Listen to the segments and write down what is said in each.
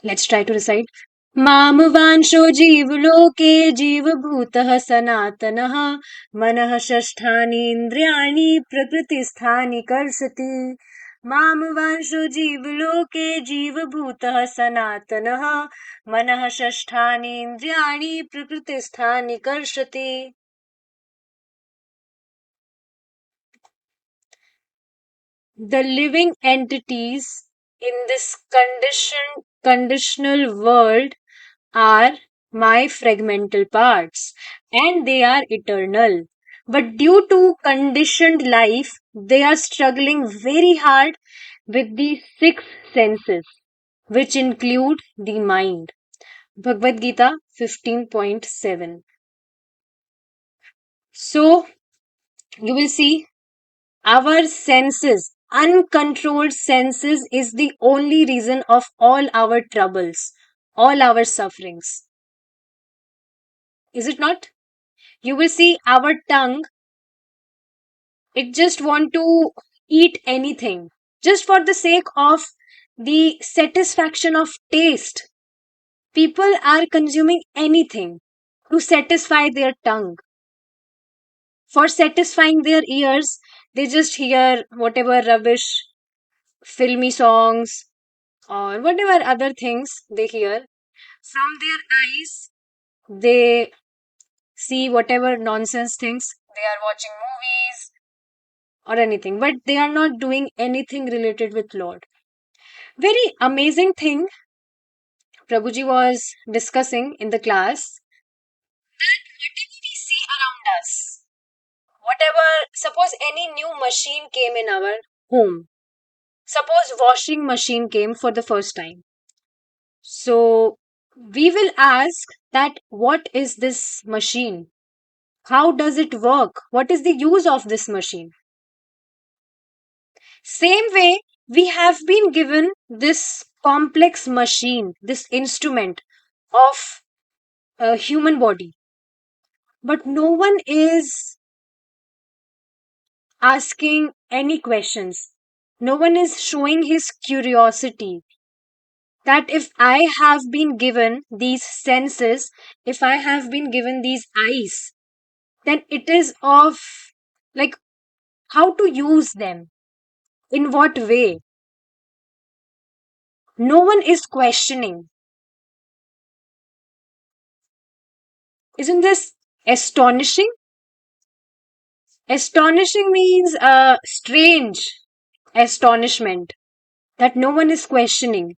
Let's try to recite. मामवांशो जीवलोके जीवभूतः सनातनः मनः षष्ठानीन्द्रियाणि प्रकृतिस्थानि कर्षति मामवांशो जीवलोके जीवभूतः सनातनः मनः षष्ठानीन्द्रियाणि प्रकृतिस्थानि कर्षति. The living entities in this conditional world are my fragmental parts, and they are eternal. But due to conditioned life, they are struggling very hard with the six senses, which include the mind. Bhagavad Gita 15.7. So, you will see our senses, uncontrolled senses, is the only reason of all our troubles, all our sufferings. Is it not? You will see our tongue, it just want to eat anything just for the sake of the satisfaction of taste. People are consuming anything to satisfy their tongue. For satisfying their ears, they just hear whatever rubbish, filmy songs, or whatever other things they hear. From their eyes, they see whatever nonsense things. They are watching movies or anything, but they are not doing anything related with Lord. Very amazing thing Prabhuji was discussing in the class. Whatever we see around us, whatever, suppose any new machine came in our home, suppose washing machine came for the first time. So we will ask that what is this machine? How does it work? What is the use of this machine? Same way, we have been given this complex machine, this instrument of a human body, but no one is asking any questions. No one is showing his curiosity that if I have been given these senses, if I have been given these eyes, then it is of like how to use them, in what way. No one is questioning. Isn't this astonishing? Astonishing means strange astonishment that no one is questioning.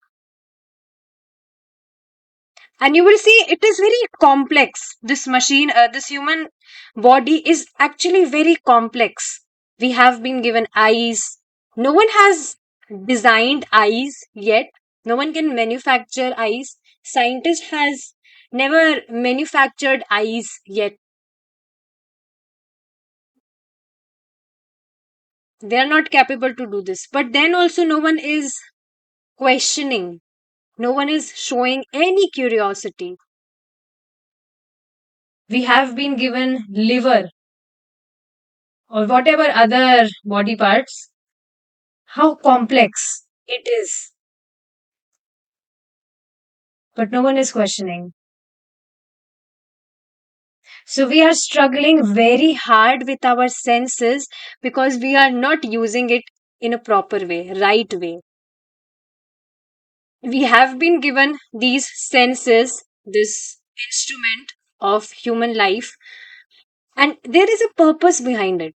And you will see it is very complex. This machine, this human body is actually very complex. We have been given eyes. No one has designed eyes yet. No one can manufacture eyes. Scientist has never manufactured eyes yet. They are not capable to do this. But then also no one is questioning. No one is showing any curiosity. We have been given liver or whatever other body parts. How complex it is. But no one is questioning. So we are struggling very hard with our senses because we are not using it in a proper way, right way. We have been given these senses, this instrument of human life, and there is a purpose behind it.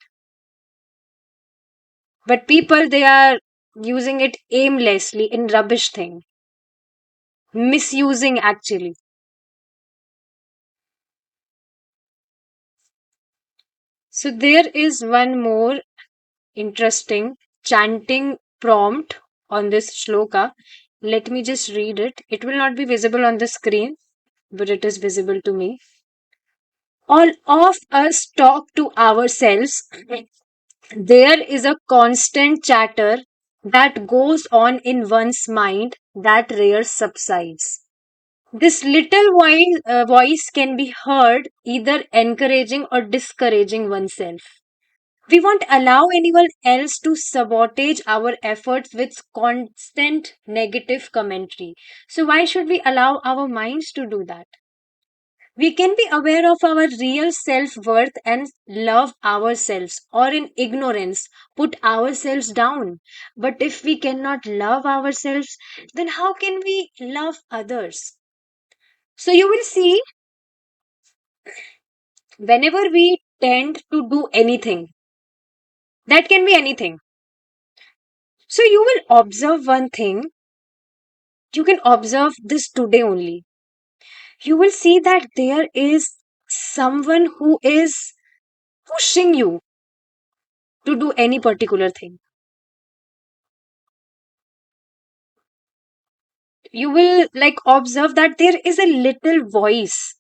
But people, they are using it aimlessly in rubbish thing, misusing actually. So there is one more interesting chanting prompt on this shloka. Let me just read it. It will not be visible on the screen, but it is visible to me. All of us talk to ourselves. There is a constant chatter that goes on in one's mind that rare subsides. This little voice can be heard either encouraging or discouraging oneself. We won't allow anyone else to sabotage our efforts with constant negative commentary. So, why should we allow our minds to do that? We can be aware of our real self worth and love ourselves, or in ignorance, put ourselves down. But if we cannot love ourselves, then how can we love others? So, you will see whenever we tend to do anything, that can be anything. So, you will observe one thing, you can observe this today only. You will see that there is someone who is pushing you to do any particular thing. You will like observe that there is a little voice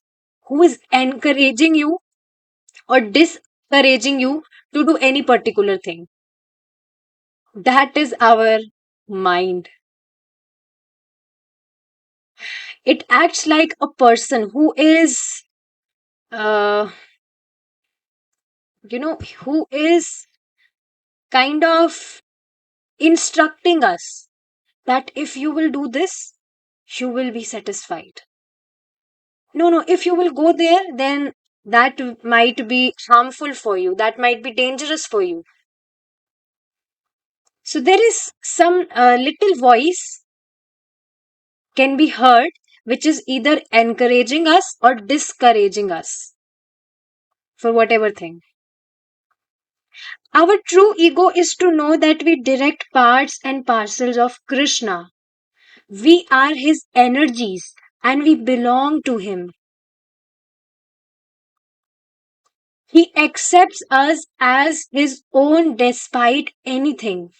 who is encouraging you or discouraging you to do any particular thing. That is our mind. It acts like a person who is uh who is kind of instructing us that if you will do this, you will be satisfied. No, no, if you will go there, then that might be harmful for you, that might be dangerous for you. So there is some little voice can be heard which is either encouraging us or discouraging us for whatever thing. Our true ego is to know that we direct parts and parcels of Krishna. We are his energies and we belong to him. He accepts us as his own despite anything.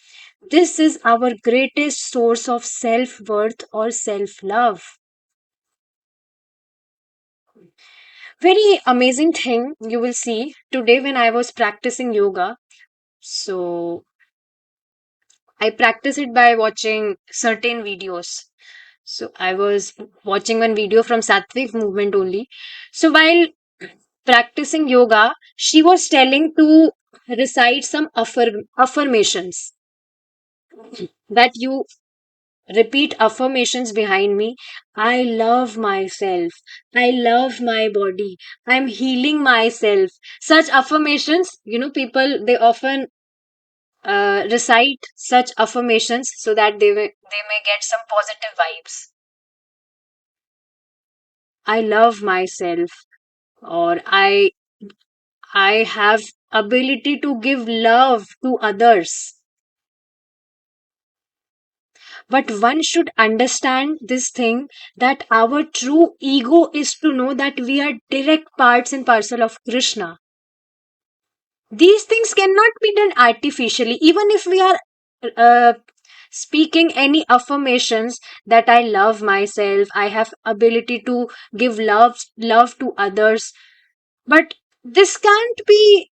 This is our greatest source of self worth or self love. Very amazing thing you will see today when I was practicing yoga. So, I practice it by watching certain videos. So, I was watching one video from Sattvic movement only. So, while practicing yoga, she was telling to recite some affirmations that you repeat affirmations behind me. I love myself. I love my body. I'm healing myself. Such affirmations, people they often recite such affirmations so that they may get some positive vibes. I love myself, or I have ability to give love to others. But one should understand this thing that our true ego is to know that we are direct parts and parcel of Krishna. These things cannot be done artificially. Even if we are uh, speaking any affirmations that I love myself, I have ability to give love to others, but this can't be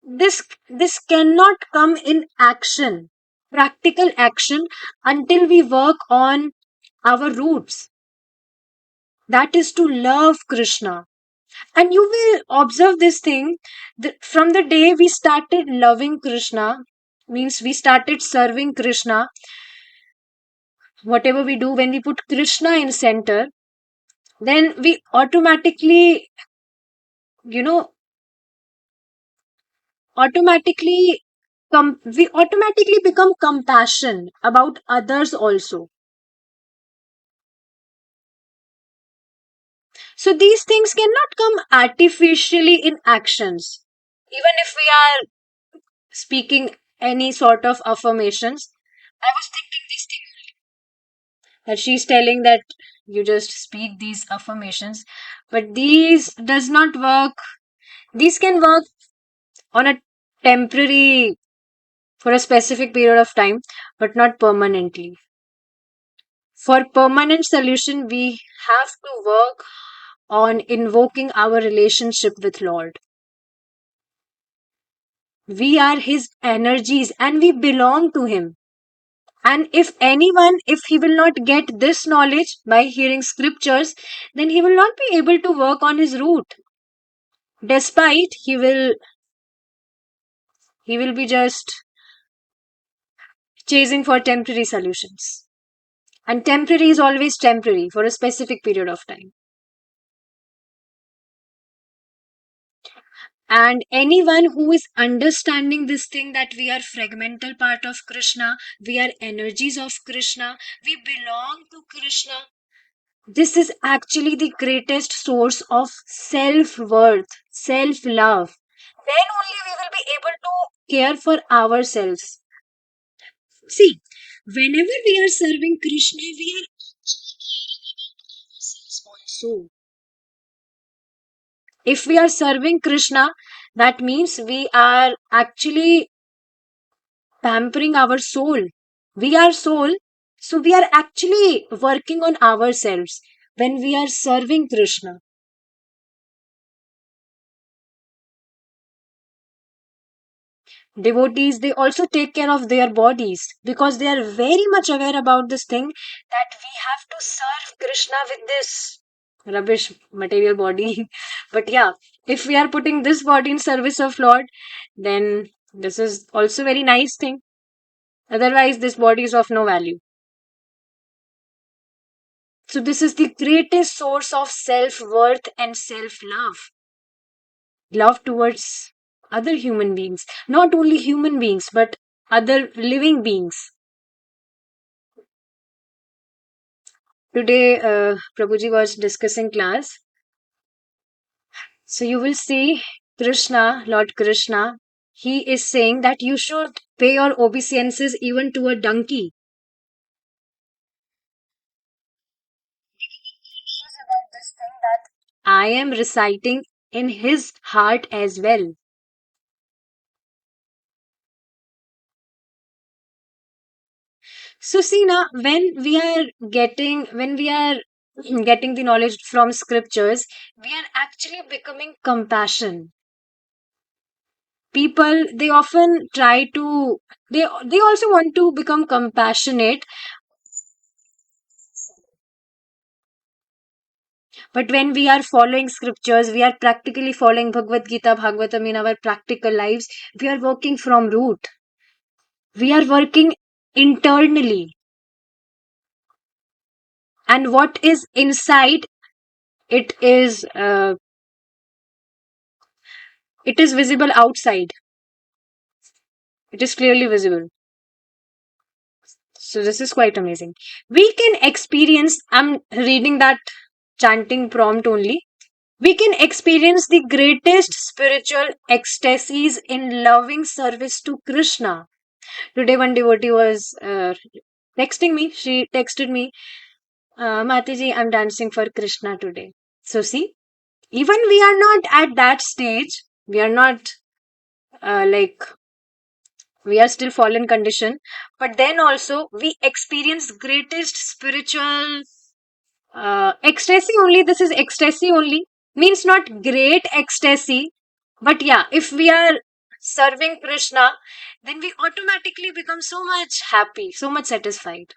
this cannot come in action, practical action, until we work on our roots, that is to love Krishna. And you will observe this thing that from the day we started loving Krishna, means we started serving Krishna, whatever we do, when we put Krishna in center, then we automatically, you know, automatically we automatically become compassion about others also. So these things cannot come artificially in actions. Even if we are speaking any sort of affirmations, I was thinking this thing that she's telling that you just speak these affirmations, but these does not work. These can work on a temporary, for a specific period of time, but not permanently. For permanent solution, we have to work on invoking our relationship with Lord. We are his energies and we belong to him. And if he will not get this knowledge by hearing scriptures, then he will not be able to work on his root. Despite he will He will be just chasing for temporary solutions. And temporary is always temporary for a specific period of time. And anyone who is understanding this thing that we are fragmental part of Krishna, we are energies of Krishna, we belong to Krishna. This is actually the greatest source of self worth, self love. Then only we will be able to care for ourselves. See, whenever we are serving Krishna, we are also. If we are serving Krishna, that means we are actually pampering our soul. We are soul, so we are actually working on ourselves when we are serving Krishna. Devotees, they also take care of their bodies because they are very much aware about this thing that we have to serve Krishna with this rubbish material body. But yeah, if we are putting this body in service of Lord, then this is also very nice thing. Otherwise, this body is of no value. So, this is the greatest source of self worth and self love. Love towards other human beings, not only human beings, but other living beings. Today, Prabhuji was discussing class. So, you will see Krishna, Lord Krishna, he is saying that you should pay your obeisances even to a donkey. About this thing that I am reciting in his heart as well. So see now, when we are getting the knowledge from scriptures, we are actually becoming compassion. People, they often try to, they also want to become compassionate, but when we are following scriptures, we are practically following Bhagavad Gita, Bhagavatam in our practical lives. We are working from root. We are working internally, and what is inside, it is uh, it is visible outside. It is clearly visible. So this is quite amazing. We can experience, I'm reading that chanting prompt only. We can experience the greatest spiritual ecstasies in loving service to Krishna. Today, one devotee was texting me. She texted me, Mataji, I'm dancing for Krishna today. So, see, even we are not at that stage, we are not like we are still fallen condition, but then also we experience greatest spiritual ecstasy only. This is ecstasy only, means not great ecstasy, but yeah, if we are serving Krishna, then we automatically become so much happy, so much satisfied,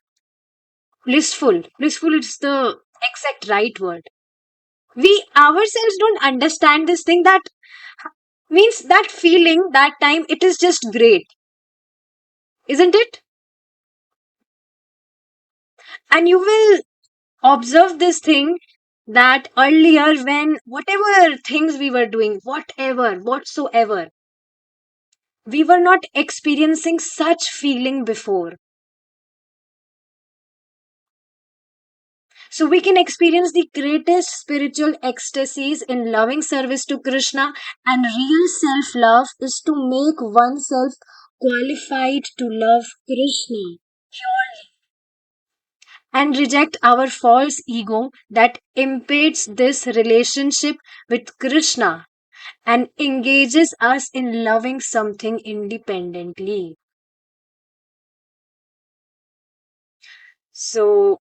blissful is the exact right word. We ourselves don't understand this thing, that means that feeling, that time, it is just great, isn't it? And you will observe this thing that earlier, when whatever things we were doing, whatever whatsoever, we were not experiencing such feeling before. So we can experience the greatest spiritual ecstasies in loving service to Krishna, and real self love is to make oneself qualified to love Krishna and reject our false ego that impedes this relationship with Krishna and engages us in loving something independently. So,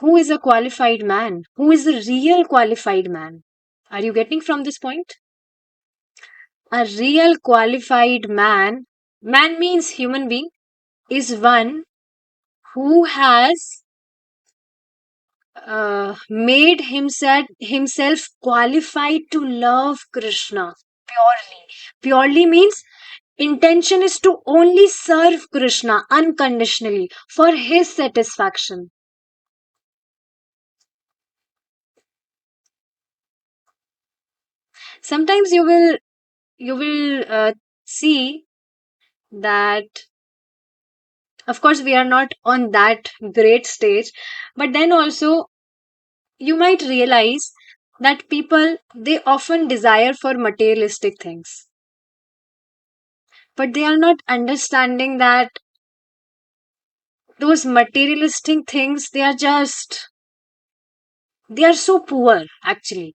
who is a qualified man? Who is a real qualified man? Are you getting from this point? A real qualified man means human being, is one who has made himself qualified to love Krishna. Purely. Purely means intention is to only serve Krishna unconditionally for his satisfaction. Sometimes you will see that, of course, we are not on that great stage, but then also you might realize that people, they often desire for materialistic things, but they are not understanding that those materialistic things, they are so poor actually.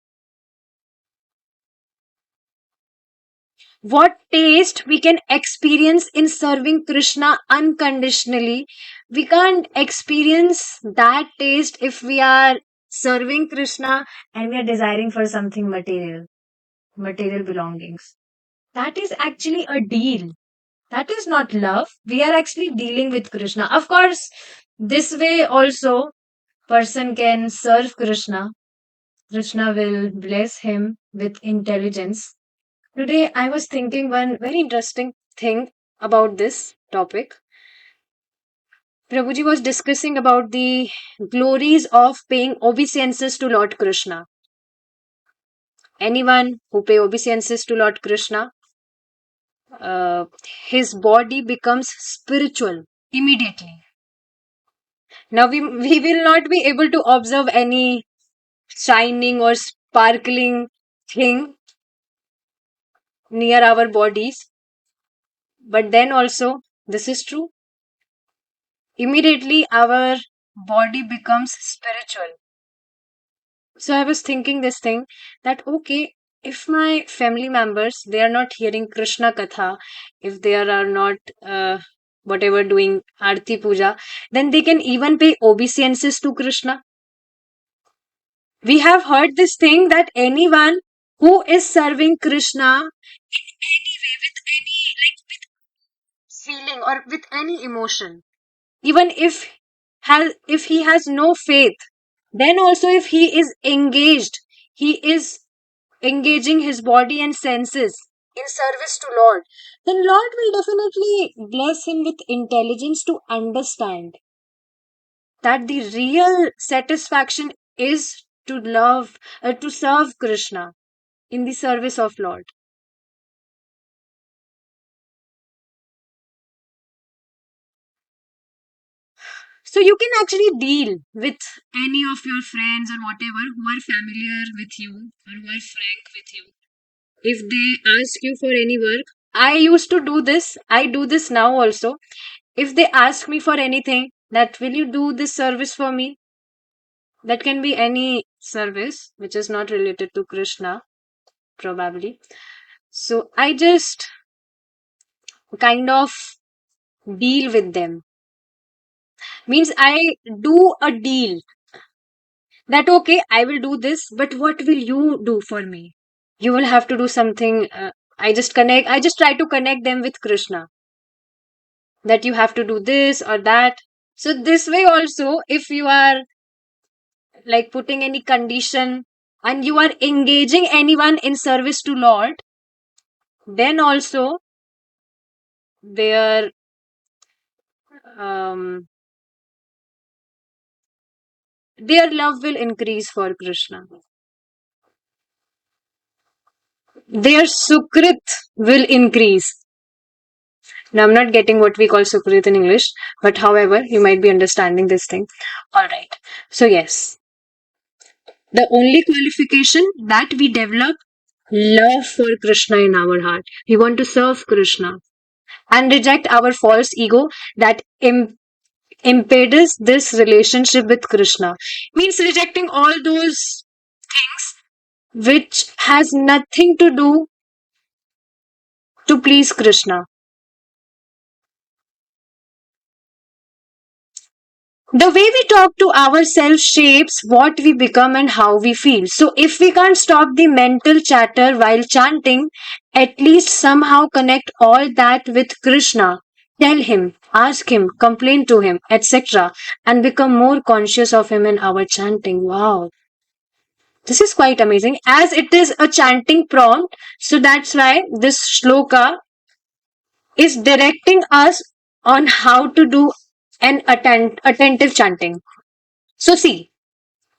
What taste we can experience in serving Krishna unconditionally, we can't experience that taste if we are serving Krishna and we are desiring for something material, material belongings. That is actually a deal. That is not love. We are actually dealing with Krishna. Of course, this way also person can serve Krishna. Krishna will bless him with intelligence. Today, I was thinking one very interesting thing about this topic. Prabhuji was discussing about the glories of paying obeisances to Lord Krishna. Anyone who pay obeisances to Lord Krishna, uh, his body becomes spiritual immediately. Now we will not be able to observe any shining or sparkling thing near our bodies, but then also this is true. Immediately our body becomes spiritual. So I was thinking this thing that okay, if my family members, they are not hearing Krishna Katha, if they are not whatever doing Arti Puja, then they can even pay obeisances to Krishna. We have heard this thing that anyone who is serving Krishna anyway with any like feeling or with any emotion, even if he has no faith, then also if he is engaged, he is engaging his body and senses in service to Lord, then Lord will definitely bless him with intelligence to understand that the real satisfaction is to love, to serve Krishna in the service of Lord. So you can actually deal with any of your friends or whatever who are familiar with you or who are frank with you. If they ask you for any work, I used to do this, I do this now also. If they ask me for anything, that will you do this service for me? That can be any service which is not related to Krishna, probably. So I just kind of deal with them. Means I do a deal that okay, I will do this, but what will you do for me? You will have to do something. I just try to connect them with Krishna, that you have to do this or that. So this way also, if you are like putting any condition and you are engaging anyone in service to Lord, then also their um, their love will increase for Krishna. Their sukrit will increase. Now I'm not getting what we call sukrit in English, but however, you might be understanding this thing. All right. So yes, the only qualification that we develop love for Krishna in our heart. We want to serve Krishna and reject our false ego that impedes this relationship with Krishna. Means rejecting all those things which has nothing to do to please Krishna. The way we talk to ourselves shapes what we become and how we feel. So, if we can't stop the mental chatter while chanting, at least somehow connect all that with Krishna. Tell him, ask him, complain to him, etc., and become more conscious of him in our chanting. Wow. This is quite amazing as it is a chanting prompt. So that's why this shloka is directing us on how to do an attentive chanting. So see,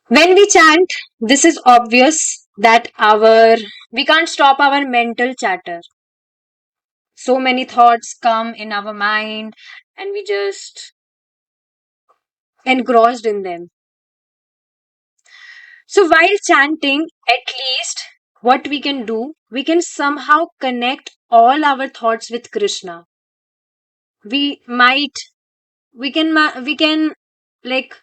when we chant, this is obvious that we can't stop our mental chatter. So many thoughts come in our mind and we just engrossed in them. So while chanting, at least what we can do, we can somehow connect all our thoughts with Krishna. We might, we can like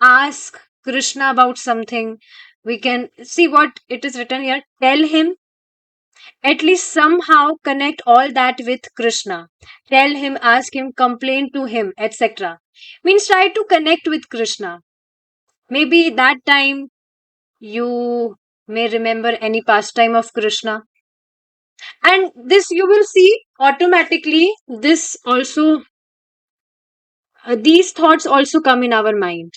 ask Krishna about something. We can see what it is written here. Tell him, at least somehow connect all that with Krishna. Tell him, ask him, complain to him, etc. Means try to connect with Krishna. Maybe that time you may remember any pastime of Krishna. And this you will see automatically, this also, these thoughts also come in our mind.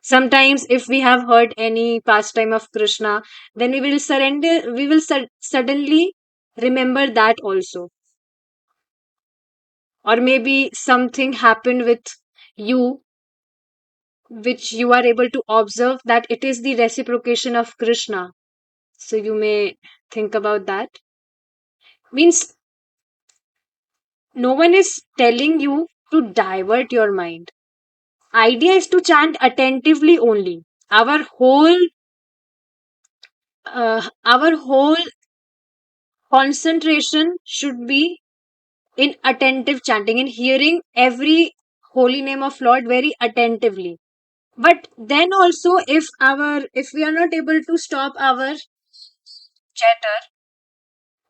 Sometimes, if we have heard any pastime of Krishna, then we will suddenly remember that also. Or maybe something happened with you, which you are able to observe that it is the reciprocation of Krishna. So you may think about that. Means no one is telling you to divert your mind. Idea is to chant attentively only. Our whole concentration should be in attentive chanting, in hearing every holy name of Lord very attentively. But then also, if we are not able to stop our chatter,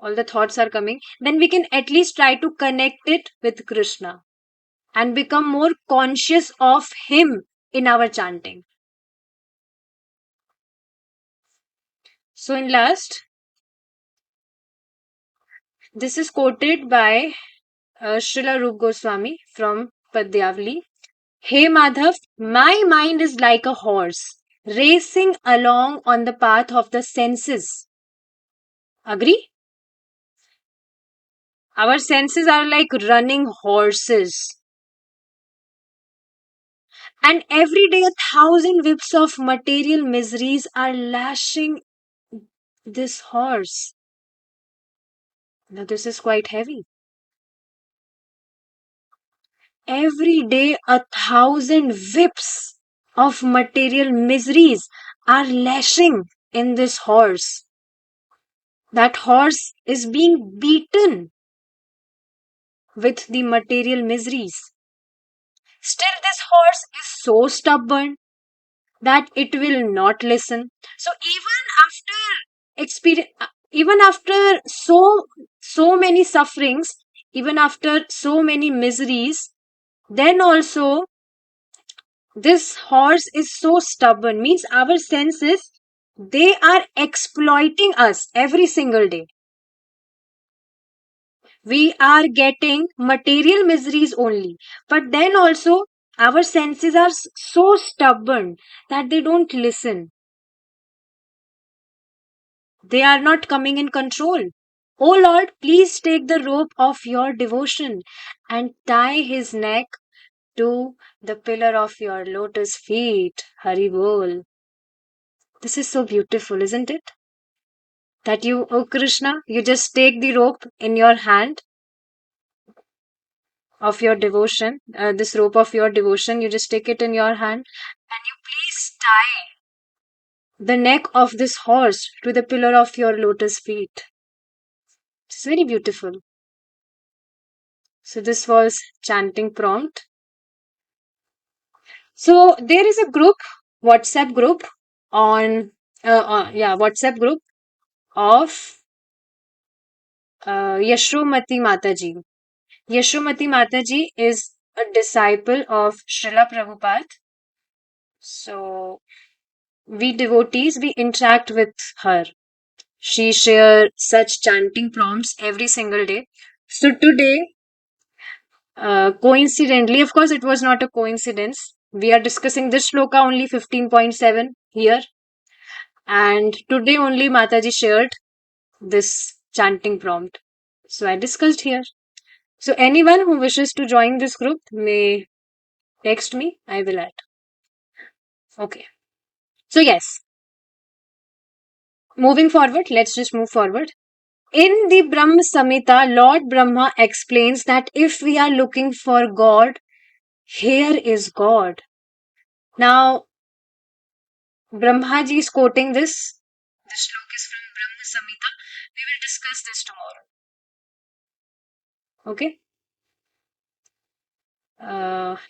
all the thoughts are coming, then we can at least try to connect it with Krishna and become more conscious of him in our chanting. So in last, this is quoted by Srila Rup Goswami from Padyavali. Hey Madhav, my mind is like a horse racing along on the path of the senses. Agree? Our senses are like running horses. And every day a thousand whips of material miseries are lashing this horse. Now this is quite heavy. Every day a thousand whips of material miseries are lashing in this horse. That horse is being beaten with the material miseries. Still, this horse is so stubborn that it will not listen. So even after so many sufferings, even after so many miseries, then also this horse is so stubborn. Means our senses, they are exploiting us every single day. We are getting material miseries only, but then also our senses are so stubborn that they don't listen. They are not coming in control. Oh Lord, please take the rope of your devotion and tie his neck to the pillar of your lotus feet. Hari bol. This is so beautiful, isn't it? That you, oh Krishna, you just take the rope in your hand of your devotion, this rope of your devotion, you just take it in your hand and you please tie the neck of this horse to the pillar of your lotus feet. It's very beautiful. So this was chanting prompt. So there is a group, WhatsApp group WhatsApp group of Yashomati Mataji. Yashomati Mataji is a disciple of Srila Prabhupada. So we devotees, we interact with her. She shares such chanting prompts every single day. So today, coincidentally, of course, it was not a coincidence. We are discussing this shloka only 15.7 here. And today only Mataji shared this chanting prompt. So I discussed here. So anyone who wishes to join this group may text me. I will add. Okay. So yes, moving forward, let's just move forward. In the Brahma Samhita, Lord Brahma explains that if we are looking for God, here is God. Now, Brahmaji is quoting this. The shlok is from Brahma Samhita. We will discuss this tomorrow. Okay.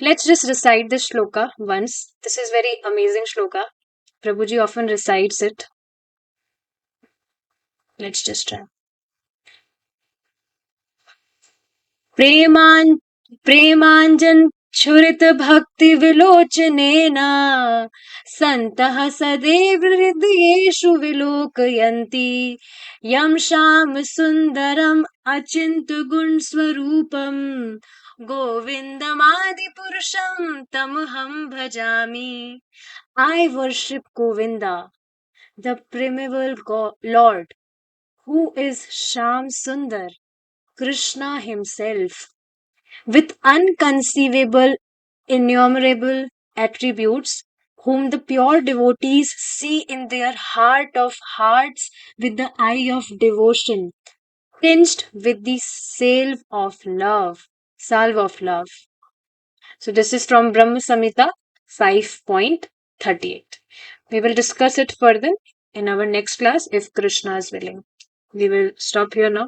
Let's just recite this shloka once. This is very amazing shloka. Prabhuji often recites it. Let's just try. प्रेमान् प्रेमाञ्जन् छुरितभक्तिविलोचनेन सन्तः सदैव हृदयेषु विलोकयन्ति यं श्यामसुन्दरम् अचिन्त्यगुणस्वरूपम् गोविन्दमादिपुरुषं तमहं भजामि. I worship Govinda, the primeval Lord, who is Sham Sundar, Krishna himself, with unconceivable, innumerable attributes, whom the pure devotees see in their heart of hearts with the eye of devotion, tinged with the salve of love. Salve of love. So this is from Brahma Samhita 5.38. We will discuss it further in our next class if Krishna is willing. We will stop here now.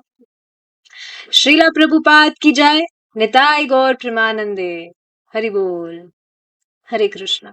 Srila Prabhupada की जय. निताय गौर प्रेमानंदे. हरि बोल. हरे कृष्ण.